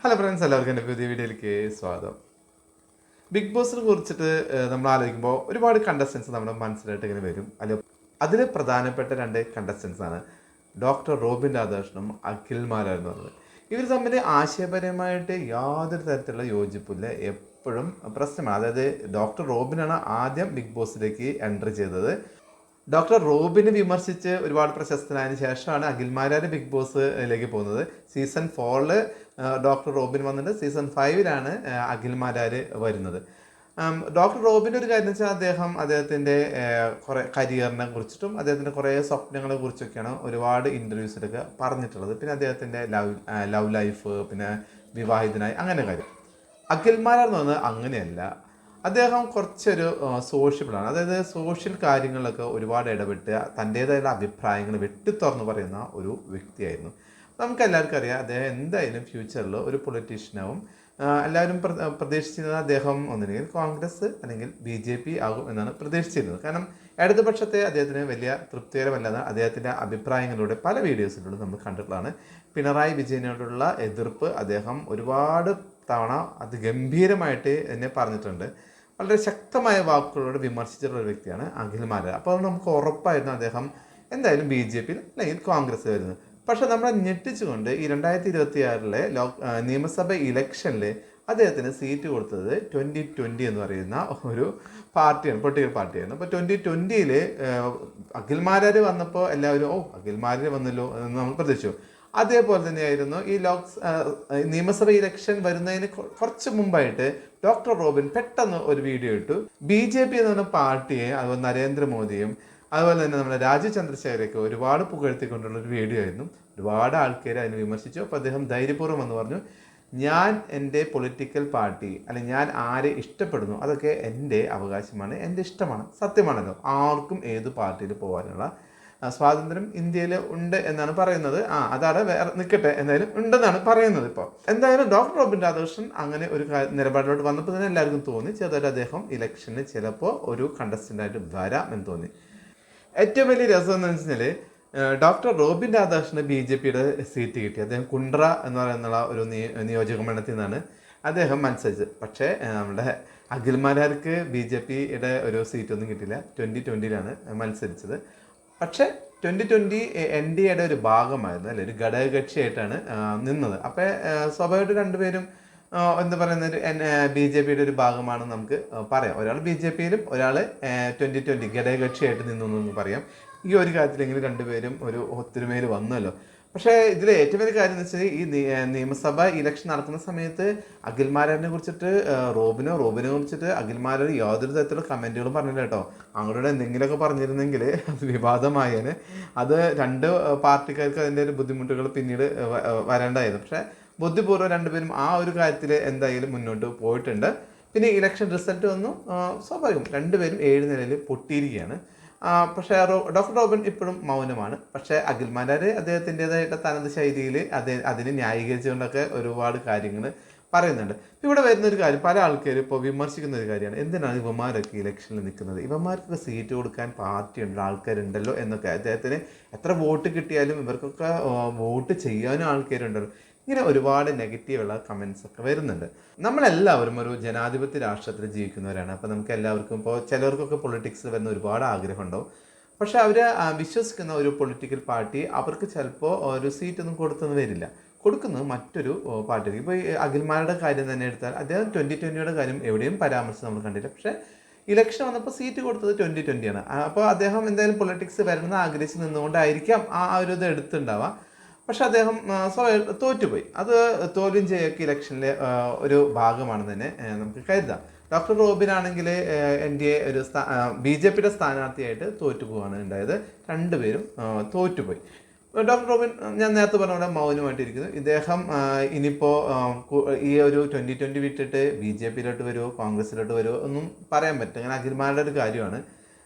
Hello friends, എല്ലാവർക്കും എൻ്റെ പുതിയ വീഡിയോയിലേക്ക് സ്വാഗതം. ബിഗ് ബോസിനെ കുറിച്ചിട്ട് നമ്മൾ ആലോചിക്കുമ്പോൾ ഒരുപാട് കണ്ടസ്റ്റൻസ് നമ്മുടെ മനസ്സിലായിട്ട് ഇങ്ങനെ വരും. അതിൽ പ്രധാനപ്പെട്ട രണ്ട് കണ്ടസ്റ്റൻസ് ആണ് ഡോക്ടർ റോബിൻ രാധാകൃഷ്ണനും അഖിൽ മാരാർ എന്ന് പറയുന്നത്. ഇവർ തമ്മിൽ ആശയപരമായിട്ട് യാതൊരു തരത്തിലുള്ള യോജിപ്പില്ല, എപ്പോഴും പ്രശ്നമാണ്. അതായത് ഡോക്ടർ റോബിനാണ് ആദ്യം ബിഗ് ബോസിലേക്ക് എൻട്രി ചെയ്തത്. ഡോക്ടർ റോബിനെ വിമർശിച്ച് ഒരുപാട് പ്രശസ്തനായതിനു ശേഷമാണ് അഖിൽമാരാർ ബിഗ് ബോസിലേക്ക് പോകുന്നത്. സീസൺ 4 ഡോക്ടർ റോബിൻ വന്നിട്ട് സീസൺ 5 അഖിൽമാരാർ വരുന്നത്. ഡോക്ടർ റോബിൻ്റെ ഒരു കാര്യം വെച്ചാൽ അദ്ദേഹത്തിൻ്റെ കുറേ കരിയറിനെ കുറിച്ചിട്ടും അദ്ദേഹത്തിൻ്റെ കുറേ സ്വപ്നങ്ങളെ കുറിച്ചൊക്കെയാണ് ഒരുപാട് ഇൻ്റർവ്യൂസിലൊക്കെ പറഞ്ഞിട്ടുള്ളത്. പിന്നെ അദ്ദേഹത്തിൻ്റെ ലവ് ലൈഫ്, പിന്നെ വിവാഹിതനായി, അങ്ങനെ കാര്യം. അഖിൽമാരാർ എന്ന് പറഞ്ഞാൽ അങ്ങനെയല്ല. അദ്ദേഹം കുറച്ചൊരു സോഷ്യബിളാണ്. അതായത് സോഷ്യൽ കാര്യങ്ങളിലൊക്കെ ഒരുപാട് ഇടപെട്ട് തൻ്റേതായുള്ള അഭിപ്രായങ്ങൾ വെട്ടിത്തുറന്ന് പറയുന്ന ഒരു വ്യക്തിയായിരുന്നു. നമുക്ക് എല്ലാവർക്കും അറിയാം, അദ്ദേഹം എന്തായാലും ഫ്യൂച്ചറിൽ ഒരു പൊളിറ്റീഷ്യനാവും. എല്ലാവരും പ്രതീക്ഷിച്ചിരുന്നത് അദ്ദേഹം ഒന്നില്ലെങ്കിൽ കോൺഗ്രസ് അല്ലെങ്കിൽ BJP ആകും എന്നാണ് പ്രതീക്ഷിച്ചിരുന്നത്. കാരണം ഇടതുപക്ഷത്തെ അദ്ദേഹത്തിന് വലിയ തൃപ്തികരമല്ലാതെ അദ്ദേഹത്തിൻ്റെ അഭിപ്രായങ്ങളിലൂടെ പല വീഡിയോസിലൂടെ നമ്മൾ കണ്ടിട്ടുള്ളതാണ്. പിണറായി വിജയനോടുള്ള എതിർപ്പ് അദ്ദേഹം ഒരുപാട് തവണ ഗംഭീരമായിട്ട് എന്നെ പറഞ്ഞിട്ടുണ്ട്. വളരെ ശക്തമായ വാക്കുകളോട് വിമർശിച്ചിട്ടുള്ള ഒരു വ്യക്തിയാണ് അഖിൽമാരാർ. അപ്പോൾ നമുക്ക് ഉറപ്പായിരുന്നു അദ്ദേഹം എന്തായാലും BJP അല്ലെങ്കിൽ കോൺഗ്രസ് വരുന്നത്. പക്ഷെ നമ്മളെ ഞെട്ടിച്ചുകൊണ്ട് ഈ 2026 നിയമസഭ ഇലക്ഷനിൽ അദ്ദേഹത്തിന് സീറ്റ് കൊടുത്തത് 2020 എന്ന് പറയുന്ന ഒരു പാർട്ടിയാണ്, പൊളിറ്റിക്കൽ പാർട്ടിയാണ്. അപ്പോൾ 2020 അഖിൽമാരാർ വന്നപ്പോൾ എല്ലാവരും അഖിൽമാരാർ വന്നല്ലോ എന്ന് നമ്മൾ പ്രതീക്ഷിച്ചു. അതേപോലെ തന്നെയായിരുന്നു ഈ നിയമസഭ ഇലക്ഷൻ വരുന്നതിന് കുറച്ച് മുമ്പായിട്ട് ഡോക്ടർ റോബിൻ പെട്ടെന്ന് ഒരു വീഡിയോ ഇട്ടു. BJP എന്ന് പറഞ്ഞ പാർട്ടിയെ, അതുപോലെ നരേന്ദ്രമോദിയും അതുപോലെ തന്നെ നമ്മുടെ രാജീവ് ചന്ദ്രശേഖരൊക്കെ ഒരുപാട് പുകഴ്ത്തിക്കൊണ്ടുള്ള ഒരു വീഡിയോ ആയിരുന്നു. ഒരുപാട് ആൾക്കാർ അതിനെ വിമർശിച്ചു. അപ്പോൾ അദ്ദേഹം ധൈര്യപൂർവ്വം എന്ന് പറഞ്ഞു, ഞാൻ എൻ്റെ പൊളിറ്റിക്കൽ പാർട്ടി അല്ലെങ്കിൽ ഞാൻ ആരെ ഇഷ്ടപ്പെടുന്നു അതൊക്കെ എൻ്റെ അവകാശമാണ്, എൻ്റെ ഇഷ്ടമാണ്. സത്യമാണല്ലോ, ആർക്കും ഏത് പാർട്ടിയിൽ പോകാനുള്ള സ്വാതന്ത്ര്യം ഇന്ത്യയിൽ ഉണ്ട് എന്നാണ് പറയുന്നത്. അതാണ് വേറെ നിൽക്കട്ടെ, എന്തായാലും ഉണ്ടെന്നാണ് പറയുന്നത്. ഇപ്പോൾ എന്തായാലും ഡോക്ടർ റോബിൻ രാധാകൃഷ്ണൻ അങ്ങനെ ഒരു നിലപാടിലോട്ട് വന്നപ്പോൾ തന്നെ എല്ലാവർക്കും തോന്നി ചെറുതായിട്ട് അദ്ദേഹം ഇലക്ഷന് ചിലപ്പോൾ ഒരു കണ്ടസ്റ്റൻ്റായിട്ട് വരാം എന്ന് തോന്നി. ഏറ്റവും വലിയ രസം എന്ന് വെച്ചാൽ ഡോക്ടർ റോബിൻ രാധാകൃഷ്ണന് BJPയുടെ സീറ്റ് കിട്ടി. അദ്ദേഹം കുണ്ട്ര എന്ന് പറയുന്ന ഒരു നിയോജക മണ്ഡലത്തിൽ നിന്നാണ് അദ്ദേഹം മത്സരിച്ചത്. പക്ഷേ നമ്മുടെ അഖിൽമാരാർക്ക് BJPയുടെ ഒരു സീറ്റൊന്നും കിട്ടിയില്ല. 2020 മത്സരിച്ചത്. പക്ഷേ 2020 NDAയുടെ ഒരു ഭാഗമായിരുന്നു, അല്ലെ, ഒരു ഘടകകക്ഷിയായിട്ടാണ് നിന്നത്. അപ്പോൾ സ്വാഭാവികമായിട്ട് രണ്ടുപേരും എന്താ പറയുന്നത്, BJPയുടെ ഒരു ഭാഗമാണെന്ന് നമുക്ക് പറയാം. ഒരാൾ BJPയിലും ഒരാൾ 2020 ഘടകകക്ഷിയായിട്ട് നിന്നു എന്ന് പറയാം. ഈ ഒരു കാര്യത്തിലെങ്കിലും രണ്ടുപേരും ഒരു ഒത്തൊരുമയിൽ വന്നല്ലോ. പക്ഷേ ഇതിൽ ഏറ്റവും വലിയ കാര്യം എന്ന് വെച്ചാൽ ഈ നിയമസഭ ഇലക്ഷൻ നടക്കുന്ന സമയത്ത് അഖിൽമാരാറിനെ കുറിച്ചിട്ട് റോബിനെ കുറിച്ചിട്ട് അഖിൽമാരാർ യാതൊരു തരത്തിലുള്ള കമൻറ്റുകളും പറഞ്ഞില്ല കേട്ടോ. അവരുടെ എന്തെങ്കിലുമൊക്കെ പറഞ്ഞിരുന്നെങ്കിൽ അത് വിവാദമായേനെ. അത് രണ്ട് പാർട്ടിക്കാർക്ക് അതിൻ്റെ ഒരു ബുദ്ധിമുട്ടുകൾ പിന്നീട് വരേണ്ടതായിരുന്നു. പക്ഷേ ബുദ്ധിപൂർവ്വം രണ്ടുപേരും ആ ഒരു കാര്യത്തിൽ എന്തായാലും മുന്നോട്ട് പോയിട്ടുണ്ട്. പിന്നെ ഇലക്ഷൻ റിസൾട്ട് വന്നു. സ്വാഭാവികം രണ്ടുപേരും 7 നിലയിൽ പൊട്ടിയിരിക്കുകയാണ്. പക്ഷേ ഡോക്ടർ റോബിൻ ഇപ്പോഴും മൗനമാണ്. പക്ഷേ അഖിൽമാരാർ അദ്ദേഹത്തിൻ്റെതായിട്ട് തനത് ശൈലിയിൽ അതിനെ ന്യായീകരിച്ചുകൊണ്ടൊക്കെ ഒരുപാട് കാര്യങ്ങൾ പറയുന്നുണ്ട്. ഇവിടെ വരുന്നൊരു കാര്യം, പല ആൾക്കാരും ഇപ്പോൾ വിമർശിക്കുന്ന ഒരു കാര്യമാണ്, എന്തിനാണ് ഇവന്മാരൊക്കെ ഇലക്ഷനിൽ നിൽക്കുന്നത്, ഇവന്മാർക്കൊക്കെ സീറ്റ് കൊടുക്കാൻ പാർട്ടിയുണ്ട്, ആൾക്കാരുണ്ടല്ലോ എന്നൊക്കെ. അദ്ദേഹത്തിന് എത്ര വോട്ട് കിട്ടിയാലും ഇവർക്കൊക്കെ വോട്ട് ചെയ്യാനും ആൾക്കാരുണ്ടല്ലോ. ഇങ്ങനെ ഒരുപാട് നെഗറ്റീവുള്ള കമൻസ് ഒക്കെ വരുന്നുണ്ട്. നമ്മളെല്ലാവരും ഒരു ജനാധിപത്യ രാഷ്ട്രത്തിൽ ജീവിക്കുന്നവരാണ്. അപ്പോൾ നമുക്ക് എല്ലാവർക്കും ഇപ്പോൾ ചിലർക്കൊക്കെ പൊളിറ്റിക്സിൽ വരുന്ന ഒരുപാട് ആഗ്രഹം ഉണ്ടാവും. പക്ഷേ അവർ വിശ്വസിക്കുന്ന ഒരു പൊളിറ്റിക്കൽ പാർട്ടി അവർക്ക് ചിലപ്പോൾ ഒരു സീറ്റൊന്നും കൊടുത്തൊന്നും വരില്ല, കൊടുക്കുന്നത് മറ്റൊരു പാർട്ടിക്ക്. ഇപ്പോൾ ഈ അഖിൽമാരുടെ കാര്യം തന്നെ എടുത്താൽ അദ്ദേഹം 2020 കാര്യം എവിടെയും പരാമർശം നമ്മൾ കണ്ടില്ല. പക്ഷേ ഇലക്ഷൻ വന്നപ്പോൾ സീറ്റ് കൊടുത്തത് 2020. അപ്പോൾ അദ്ദേഹം എന്തായാലും പൊളിറ്റിക്സ് വരണമെന്ന് ആഗ്രഹിച്ച് നിന്നുകൊണ്ടായിരിക്കാം ആ ഒരു ഇത് എടുത്തുണ്ടാവുക. പക്ഷെ അദ്ദേഹം തോറ്റുപോയി. അത് തോൽവിയും ചെയ്യൊക്കെ ഇലക്ഷനിലെ ഒരു ഭാഗമാണെന്ന് തന്നെ നമുക്ക് കരുതാം. ഡോക്ടർ റോബിൻ ആണെങ്കിൽ NDA ഒരു BJPയുടെ സ്ഥാനാർത്ഥിയായിട്ട് തോറ്റുപോവാണ് ഉണ്ടായത്. രണ്ടുപേരും തോറ്റുപോയി. ഡോക്ടർ റോബിൻ ഞാൻ നേരത്തെ പറഞ്ഞ പോലെ മൗനമായിട്ടിരിക്കുന്നു. ഇദ്ദേഹം ഇനിയിപ്പോൾ ഈ ഒരു 2020 വിട്ടിട്ട് BJPയിലോട്ട് വരുമോ കോൺഗ്രസിലോട്ട് വരുമോ ഒന്നും പറയാൻ പറ്റും. അങ്ങനെ അഖിൽമാരുടെ ഒരു കാര്യമാണ്.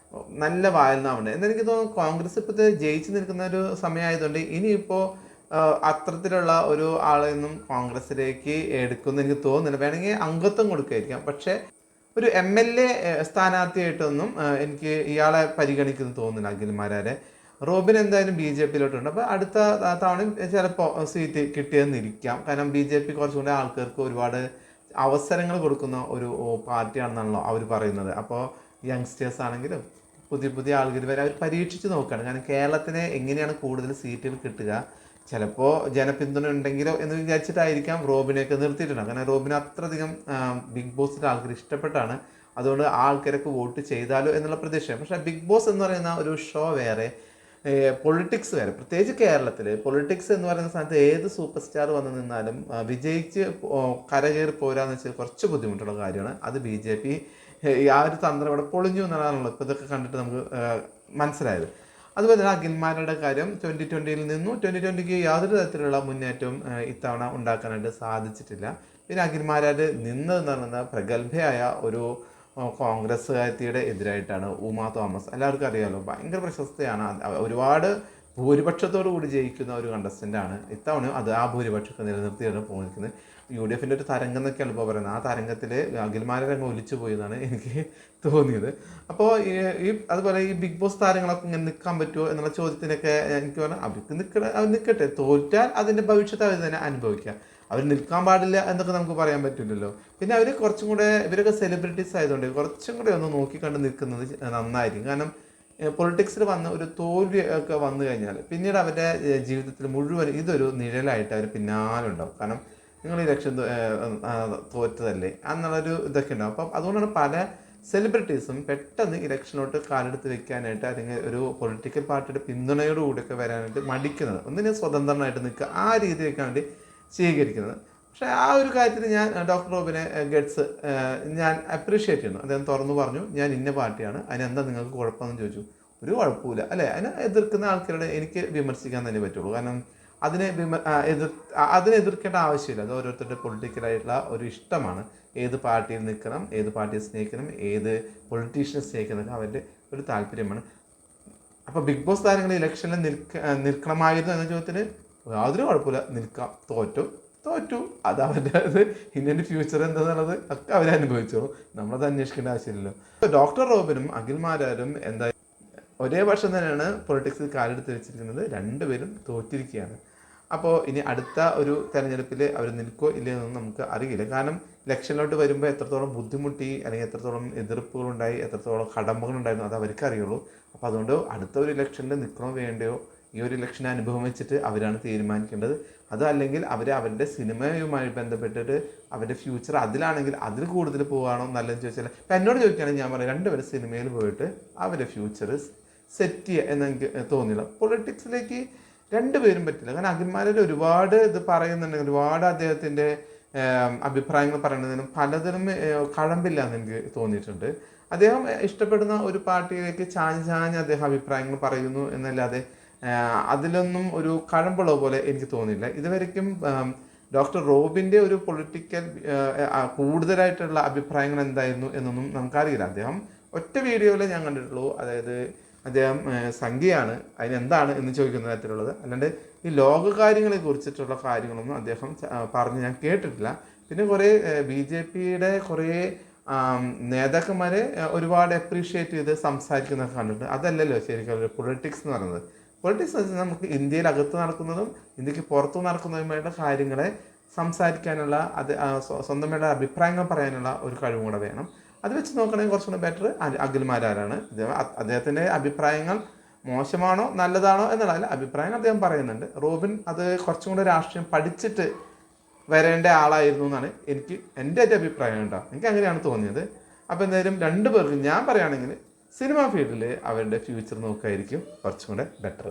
നല്ല വായനാവുണ്ട് എന്നെനിക്ക് തോന്നുന്നു. കോൺഗ്രസ് ഇപ്പോഴത്തെ ജയിച്ച് നിൽക്കുന്ന ഒരു സമയമായതുകൊണ്ട് ഇനിയിപ്പോൾ അത്തരത്തിലുള്ള ഒരു ആളെയൊന്നും കോൺഗ്രസിലേക്ക് എടുക്കുമെന്ന് എനിക്ക് തോന്നുന്നില്ല. വേണമെങ്കിൽ അംഗത്വം കൊടുക്കുമായിരിക്കാം. പക്ഷേ ഒരു MLA സ്ഥാനാർത്ഥിയായിട്ടൊന്നും എനിക്ക് ഇയാളെ പരിഗണിക്കുന്നു തോന്നുന്നില്ല അഖിൽമാരാരെ. റോബിൻ എന്തായാലും BJP-യിലോട്ടുണ്ട്. അപ്പോൾ അടുത്ത തവണയും ചിലപ്പോൾ സീറ്റ് കിട്ടിയെന്നിരിക്കാം. കാരണം BJP കുറച്ചുകൂടി ആൾക്കാർക്ക് ഒരുപാട് അവസരങ്ങൾ കൊടുക്കുന്ന ഒരു പാർട്ടിയാണെന്നാണല്ലോ അവർ പറയുന്നത്. അപ്പോൾ യങ്സ്റ്റേഴ്സ് ആണെങ്കിലും പുതിയ പുതിയ ആളുകൾ വരെ അവർ പരീക്ഷിച്ച് നോക്കുകയാണ്. കാരണം കേരളത്തിന് എങ്ങനെയാണ് കൂടുതൽ സീറ്റുകൾ കിട്ടുക, ചിലപ്പോൾ ജനപിന്തുണ ഉണ്ടെങ്കിലോ എന്ന് വിചാരിച്ചിട്ടായിരിക്കാം റോബിനെയൊക്കെ നിർത്തിയിട്ടുണ്ട്. കാരണം റോബിന് അത്രയധികം ബിഗ് ബോസിൻ്റെ ആൾക്കാർ ഇഷ്ടപ്പെട്ടാണ്. അതുകൊണ്ട് ആൾക്കാരൊക്കെ വോട്ട് ചെയ്താലോ എന്നുള്ള പ്രതീക്ഷ. പക്ഷേ ബിഗ് ബോസ് എന്ന് പറയുന്ന ഒരു ഷോ വേറെ, പൊളിറ്റിക്സ് വേറെ. പ്രത്യേകിച്ച് കേരളത്തിൽ പൊളിറ്റിക്സ് എന്ന് പറയുന്ന സ്ഥലത്ത് ഏത് സൂപ്പർ സ്റ്റാർ വന്ന് നിന്നാലും വിജയിച്ച് കരകയറി പോരാന്ന് വെച്ചാൽ കുറച്ച് ബുദ്ധിമുട്ടുള്ള കാര്യമാണ്. അത് BJP ആ ഒരു തന്ത്രം ഇവിടെ പൊളിഞ്ഞു എന്നുള്ളതാണല്ലോ ഇപ്പോൾ ഇതൊക്കെ കണ്ടിട്ട് നമുക്ക് മനസ്സിലായത്. അതുപോലെ തന്നെ അഖിൽമാരുടെ കാര്യം 2020-ൽ നിന്നു 2020-ക്ക് യാതൊരു തരത്തിലുള്ള മുന്നേറ്റവും ഇത്തവണ ഉണ്ടാക്കാനായിട്ട് സാധിച്ചിട്ടില്ല. പിന്നെ അഖിൽമാരാര് നിന്നതെന്ന് പറയുന്നത് പ്രഗത്ഭയായ ഒരു കോൺഗ്രസ്സുകാരിയുടെ എതിരായിട്ടാണ്. ഉമാ തോമസ്, എല്ലാവർക്കും അറിയാമല്ലോ, ഭയങ്കര പ്രശസ്തയാണ്. ഒരുപാട് ഭൂരിപക്ഷത്തോടു കൂടി ജയിക്കുന്ന ഒരു കണ്ടസ്റ്റൻ്റാണ്. ഇത്തവണ അത് ആ ഭൂരിപക്ഷമൊക്കെ നിലനിർത്തിയാണ് പോയിരിക്കുന്നത്. UDF-ൻ്റെ ഒരു തരംഗം എന്നൊക്കെയാണ് ഇപ്പോൾ പറയുന്നത്. ആ തരംഗത്തിൽ അഖിൽമാരെ അങ്ങ് ഒലിച്ചു പോയി എന്നാണ് എനിക്ക് തോന്നിയത്. അപ്പോൾ അതുപോലെ ഈ ബിഗ് ബോസ് താരങ്ങളൊക്കെ ഇങ്ങനെ നിൽക്കാൻ പറ്റുമോ എന്നുള്ള ചോദ്യത്തിനൊക്കെ എനിക്ക് പറഞ്ഞാൽ അവർ നിൽക്കട്ടെ, തോറ്റാൽ അതിൻ്റെ ഭവിഷ്യത്ത് അവർ തന്നെ അനുഭവിക്കുക. അവർ നിൽക്കാൻ പാടില്ല എന്നൊക്കെ നമുക്ക് പറയാൻ പറ്റില്ലല്ലോ. പിന്നെ അവർ കുറച്ചും കൂടെ, ഇവരൊക്കെ സെലിബ്രിറ്റീസ് ആയതുകൊണ്ട് കുറച്ചും കൂടെ ഒന്ന് നോക്കിക്കണ്ട് നിൽക്കുന്നത് നന്നായിരിക്കും. കാരണം പൊളിറ്റിക്സിൽ വന്ന ഒരു തോൽവി ഒക്കെ വന്നു കഴിഞ്ഞാൽ പിന്നീട് അവരുടെ ജീവിതത്തിൽ മുഴുവൻ ഇതൊരു നിഴലായിട്ട് അവർ പിന്നാലെ ഉണ്ടാവും. കാരണം നിങ്ങൾ ഇലക്ഷൻ തോറ്റതല്ലേ എന്നുള്ളൊരു ഇതൊക്കെ ഉണ്ടാവും. അപ്പം അതുകൊണ്ടാണ് പല സെലിബ്രിറ്റീസും പെട്ടെന്ന് ഇലക്ഷനിലോട്ട് കാലെടുത്ത് വെക്കാനായിട്ട് അല്ലെങ്കിൽ ഒരു പൊളിറ്റിക്കൽ പാർട്ടിയുടെ പിന്തുണയോടുകൂടിയൊക്കെ വരാനായിട്ട് മടിക്കുന്നത്. ഒന്നിനെ സ്വതന്ത്രമായിട്ട് നിൽക്കുക, ആ രീതിയിലേക്കാണ് വേണ്ടി സ്വീകരിക്കുന്നത്. പക്ഷേ ആ ഒരു കാര്യത്തിൽ ഞാൻ ഡോക്ടർ റോബിനെ ഗഡ്സ് ഞാൻ അപ്രീഷിയേറ്റ് ചെയ്യുന്നു. അദ്ദേഹം തുറന്നു പറഞ്ഞു, ഞാൻ ഇന്ന പാർട്ടിയാണ്, അതിനെന്താ നിങ്ങൾക്ക് കുഴപ്പമെന്ന് ചോദിച്ചു. ഒരു കുഴപ്പമില്ല അല്ലേ. അതിനെ എതിർക്കുന്ന ആൾക്കാരുടെ എനിക്ക് വിമർശിക്കാൻ തന്നെ പറ്റുള്ളൂ. കാരണം അതിനെ എതിർക്കേണ്ട ആവശ്യമില്ല. അത് ഓരോരുത്തരുടെ പൊളിറ്റിക്കലായിട്ടുള്ള ഒരു ഇഷ്ടമാണ്. ഏത് പാർട്ടിയിൽ നിൽക്കണം, ഏത് പാർട്ടിയെ സ്നേഹിക്കണം, ഏത് പൊളിറ്റീഷ്യനെ സ്നേഹിക്കണം, അവരുടെ ഒരു താല്പര്യമാണ്. അപ്പോൾ ബിഗ് ബോസ് താരങ്ങൾ ഇലക്ഷനിൽ നിൽക്കണമായിരുന്നു എന്ന ചോദ്യത്തിന് യാതൊരു കുഴപ്പമില്ല, നിൽക്കാം. തോറ്റു അത് അവരുടെ ഇന്ത്യൻ ഫ്യൂച്ചർ എന്താണെന്നുള്ളത് ഒക്കെ അവരനുഭവിച്ചോളൂ. നമ്മളത് അന്വേഷിക്കേണ്ട ആവശ്യമില്ലല്ലോ. ഡോക്ടർ റോബിനും അഖിൽമാരാരും എന്തായാലും ഒരേ വർഷം തന്നെയാണ് പൊളിറ്റിക്സിൽ കാലെടുത്ത് വെച്ചിരിക്കുന്നത്. രണ്ടുപേരും തോറ്റിരിക്കുകയാണ്. അപ്പോൾ ഇനി അടുത്ത ഒരു തെരഞ്ഞെടുപ്പിൽ അവർ നിൽക്കോ ഇല്ലയെന്നൊന്നും നമുക്ക് അറിയില്ല. കാരണം ഇലക്ഷനിലോട്ട് വരുമ്പോൾ എത്രത്തോളം ബുദ്ധിമുട്ടി, അല്ലെങ്കിൽ എത്രത്തോളം എതിർപ്പുകളുണ്ടായി, എത്രത്തോളം കടമ്പകളുണ്ടായിരുന്നു, അത് അവർക്ക് അറിയുള്ളൂ. അപ്പോൾ അതുകൊണ്ട് അടുത്ത ഒരു ഇലക്ഷനിൽ നിൽക്കണോ വേണ്ടയോ, ഈ ഒരു ഇലക്ഷനെ അനുഭവം വെച്ചിട്ട് അവരാണ് തീരുമാനിക്കേണ്ടത്. അതല്ലെങ്കിൽ അവരുടെ സിനിമയുമായി ബന്ധപ്പെട്ടിട്ട് അവരുടെ ഫ്യൂച്ചർ അതിലാണെങ്കിൽ അതിൽ കൂടുതൽ പോവുകയാണോ നല്ലതെന്ന് ചോദിച്ചാൽ, ഇപ്പം എന്നോട് ചോദിക്കുകയാണെങ്കിൽ ഞാൻ പറയാം, രണ്ടുപേരും സിനിമയിൽ പോയിട്ട് അവരുടെ ഫ്യൂച്ചർ സെറ്റ് ചെയ്യുക എന്നെനിക്ക് തോന്നില്ല. പൊളിറ്റിക്സിലേക്ക് രണ്ടുപേരും പറ്റില്ല. കാരണം അഖിൽമാരിൽ ഒരുപാട് ഇത് പറയുന്നുണ്ടെങ്കിൽ ഒരുപാട് അദ്ദേഹത്തിൻ്റെ അഭിപ്രായങ്ങൾ പറയുന്നതിനും പലതിനും കഴമ്പില്ല എന്ന് എനിക്ക് തോന്നിയിട്ടുണ്ട്. അദ്ദേഹം ഇഷ്ടപ്പെടുന്ന ഒരു പാർട്ടിയിലേക്ക് ചാഞ്ഞ് അദ്ദേഹം അഭിപ്രായങ്ങൾ പറയുന്നു എന്നല്ലാതെ അതിലൊന്നും ഒരു കഴമ്പുള്ള പോലെ എനിക്ക് തോന്നിയില്ല ഇതുവരെയ്ക്കും. ഡോക്ടർ റോബിൻ്റെ ഒരു പൊളിറ്റിക്കൽ കൂടുതലായിട്ടുള്ള അഭിപ്രായങ്ങൾ എന്തായിരുന്നു എന്നൊന്നും നമുക്കറിയില്ല. അദ്ദേഹം ഒറ്റ വീഡിയോയിൽ ഞാൻ കണ്ടിട്ടുള്ളൂ. അതായത് അദ്ദേഹം സംഖ്യയാണ്, അതിനെന്താണ് എന്ന് ചോദിക്കുന്ന തരത്തിലുള്ളത്. അല്ലാണ്ട് ഈ ലോകകാര്യങ്ങളെ കുറിച്ചിട്ടുള്ള കാര്യങ്ങളൊന്നും അദ്ദേഹം പറഞ്ഞ് ഞാൻ കേട്ടിട്ടില്ല. പിന്നെ കുറേ BJP-യുടെ കുറേ നേതാക്കന്മാരെ ഒരുപാട് അപ്രീഷിയേറ്റ് ചെയ്ത് സംസാരിക്കുന്നതൊക്കെ കണ്ടിട്ടുണ്ട്. അതല്ലല്ലോ ശരിക്കും പൊളിറ്റിക്സ് എന്ന് പറയുന്നത്. പൊളിറ്റിക്സ് എന്ന് വെച്ചാൽ നമുക്ക് ഇന്ത്യയിൽ അകത്ത് നടക്കുന്നതും ഇന്ത്യക്ക് പുറത്തു നടക്കുന്നതുമായിട്ടുള്ള കാര്യങ്ങളെ സംസാരിക്കാനുള്ള, അത് സ്വന്തമായിട്ട് അഭിപ്രായങ്ങൾ പറയാനുള്ള ഒരു കഴിവും കൂടെ വേണം. അത് വെച്ച് നോക്കണമെങ്കിൽ കുറച്ചുകൂടെ ബെറ്റർ അഖിൽമാരാരാണ്. അദ്ദേഹത്തിൻ്റെ അഭിപ്രായങ്ങൾ മോശമാണോ നല്ലതാണോ എന്നുള്ളതല്ല, അഭിപ്രായങ്ങൾ അദ്ദേഹം പറയുന്നുണ്ട്. റോബിൻ അത് കുറച്ചും കൂടെ രാഷ്ട്രീയം പഠിച്ചിട്ട് വരേണ്ട ആളായിരുന്നു എന്നാണ് എൻ്റെ അഭിപ്രായം കേട്ടോ. എനിക്ക് അങ്ങനെയാണ് തോന്നിയത്. അപ്പോൾ എന്തായാലും രണ്ടുപേർക്കും ഞാൻ പറയുകയാണെങ്കിൽ സിനിമ ഫീൽഡിൽ അവരുടെ ഫ്യൂച്ചർ നോക്കുകയായിരിക്കും കുറച്ചും കൂടെ ബെറ്റർ.